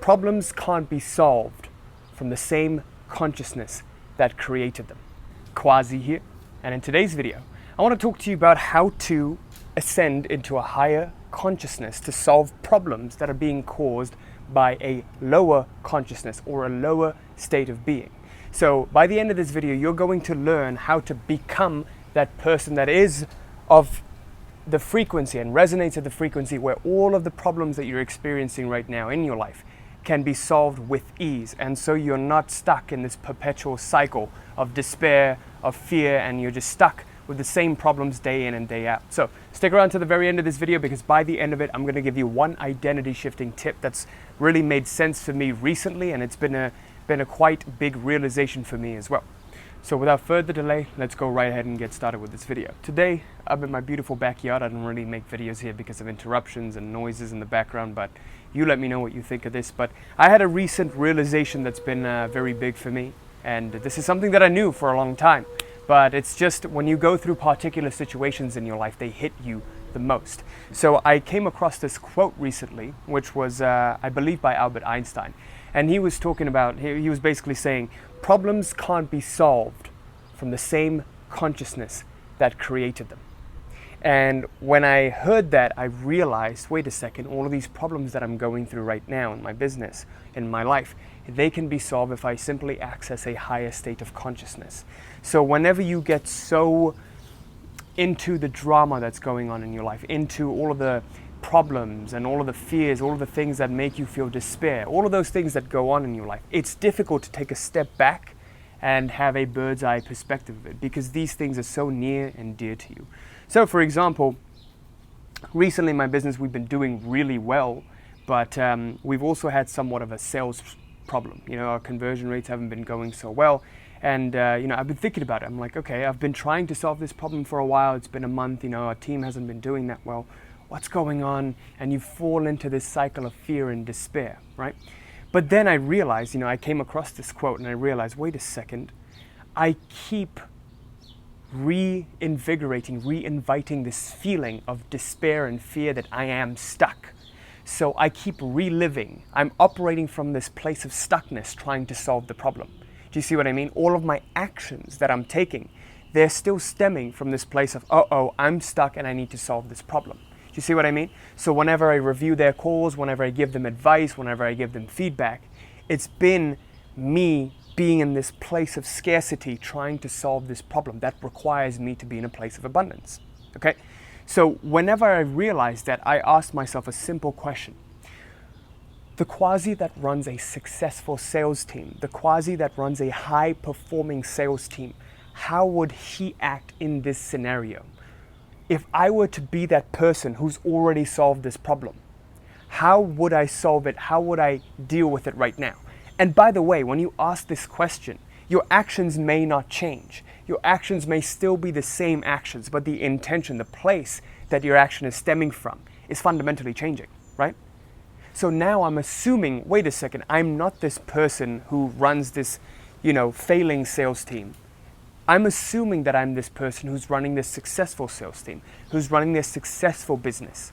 Problems can't be solved from the same consciousness that created them. Quazi here, and in today's video, I want to talk to you about how to ascend into a higher consciousness to solve problems that are being caused by a lower consciousness or a lower state of being. So by the end of this video, you're going to learn how to become that person that is of the frequency and resonates at the frequency where all of the problems that you're experiencing right now in your life can be solved with ease. And so you're not stuck in this perpetual cycle of despair, of fear, and you're just stuck with the same problems day in and day out. So stick around to the very end of this video, because by the end of it, I'm going to give you one identity shifting tip that's really made sense for me recently, and it's been a quite big realization for me as well. So without further delay, let's go right ahead and get started with this video. Today, I'm in my beautiful backyard. I don't really make videos here because of interruptions and noises in the background, but you let me know what you think of this. But I had a recent realization that's been very big for me, and this is something that I knew for a long time. But it's just when you go through particular situations in your life, they hit you the most. So I came across this quote recently, which was, I believe, by Albert Einstein. And he was talking about, he was basically saying, problems can't be solved from the same consciousness that created them. And when I heard that, I realized, wait a second, all of these problems that I'm going through right now in my business, in my life, they can be solved if I simply access a higher state of consciousness. So whenever you get so into the drama that's going on in your life, into all of the problems and all of the fears, all of the things that make you feel despair, all of those things that go on in your life, it's difficult to take a step back and have a bird's eye perspective of it, because these things are so near and dear to you. So for example, recently in my business, we've been doing really well, but we've also had somewhat of a sales problem. You know, our conversion rates haven't been going so well. And, I've been thinking about it. I'm like, okay, I've been trying to solve this problem for a while. It's been a month, our team hasn't been doing that well. What's going on? And you fall into this cycle of fear and despair, right? But then I realized, I came across this quote and I realized, wait a second, I keep reinviting this feeling of despair and fear that I am stuck. So I keep reliving. I'm operating from this place of stuckness, trying to solve the problem. Do you see what I mean? All of my actions that I'm taking, they're still stemming from this place of, I'm stuck and I need to solve this problem. Do you see what I mean? So whenever I review their calls, whenever I give them advice, whenever I give them feedback, it's been me being in this place of scarcity, trying to solve this problem that requires me to be in a place of abundance. Okay? So whenever I realized that, I asked myself a simple question. The Quazi that runs a successful sales team, the Quazi that runs a high-performing sales team, how would he act in this scenario? If I were to be that person who's already solved this problem, how would I solve it? How would I deal with it right now? And by the way, when you ask this question, your actions may not change. Your actions may still be the same actions, but the intention, the place that your action is stemming from is fundamentally changing, right? So now I'm assuming, wait a second, I'm not this person who runs this, failing sales team. I'm assuming that I'm this person who's running this successful sales team, who's running this successful business.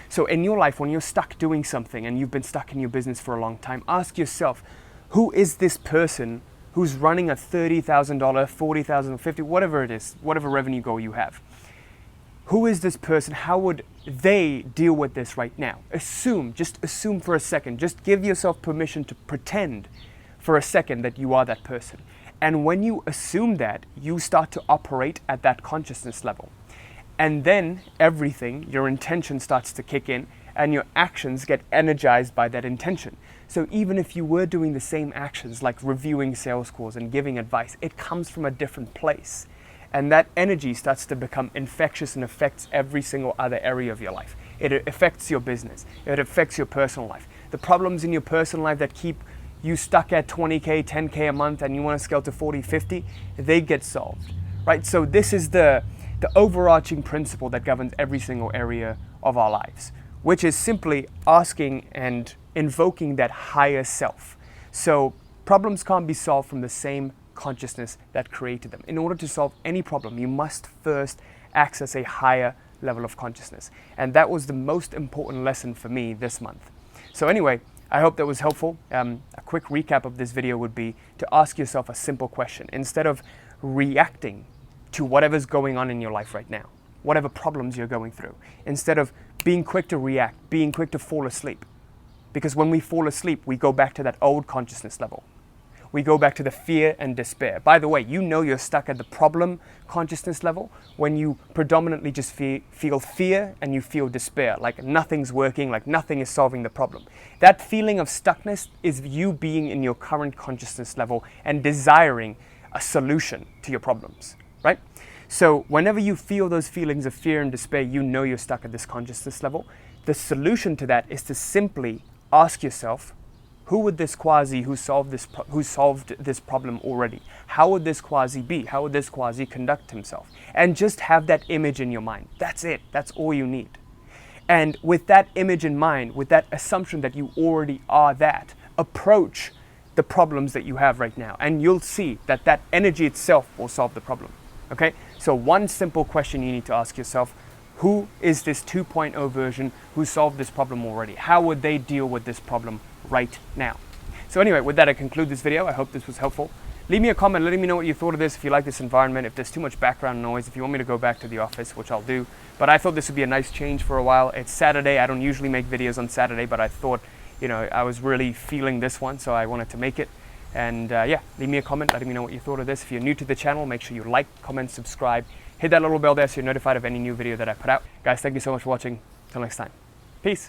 So in your life, when you're stuck doing something and you've been stuck in your business for a long time, ask yourself, who is this person who's running a $30,000, $40,000, $50,000, whatever it is, whatever revenue goal you have? Who is this person? How would they deal with this right now? Just assume for a second. Just give yourself permission to pretend for a second that you are that person. And when you assume that, you start to operate at that consciousness level. And then everything, your intention starts to kick in, and your actions get energized by that intention. So even if you were doing the same actions, like reviewing sales calls and giving advice, it comes from a different place. And that energy starts to become infectious and affects every single other area of your life. It affects your business. It affects your personal life. The problems in your personal life that keep you stuck at 20K, 10K a month and you want to scale to 40, 50, they get solved, right? So this is the overarching principle that governs every single area of our lives, which is simply asking and invoking that higher self. So problems can't be solved from the same consciousness that created them. In order to solve any problem, you must first access a higher level of consciousness. And that was the most important lesson for me this month. So anyway, I hope that was helpful. A quick recap of this video would be to ask yourself a simple question. Instead of reacting to whatever's going on in your life right now, whatever problems you're going through, instead of being quick to react, being quick to fall asleep. Because when we fall asleep, we go back to that old consciousness level. We go back to the fear and despair. By the way, you know you're stuck at the problem consciousness level when you predominantly just feel fear and you feel despair, like nothing's working, like nothing is solving the problem. That feeling of stuckness is you being in your current consciousness level and desiring a solution to your problems, right? So whenever you feel those feelings of fear and despair, you know you're stuck at this consciousness level. The solution to that is to simply ask yourself, who would this Quazi who solved this problem already? How would this Quazi be? How would this Quazi conduct himself? And just have that image in your mind. That's it. That's all you need. And with that image in mind, with that assumption that you already are that, approach the problems that you have right now. And you'll see that that energy itself will solve the problem. Okay? So one simple question you need to ask yourself, who is this 2.0 version who solved this problem already? How would they deal with this problem right now? So anyway, with that, I conclude this video. I hope this was helpful. Leave me a comment letting me know what you thought of this, if you like this environment, if there's too much background noise, if you want me to go back to the office, which I'll do. But I thought this would be a nice change for a while. It's Saturday. I don't usually make videos on Saturday, but I thought, I was really feeling this one, so I wanted to make it. And yeah, leave me a comment letting me know what you thought of this. If you're new to the channel, make sure you like, comment, subscribe. Hit that little bell there so you're notified of any new video that I put out. Guys, thank you so much for watching. Till next time. Peace.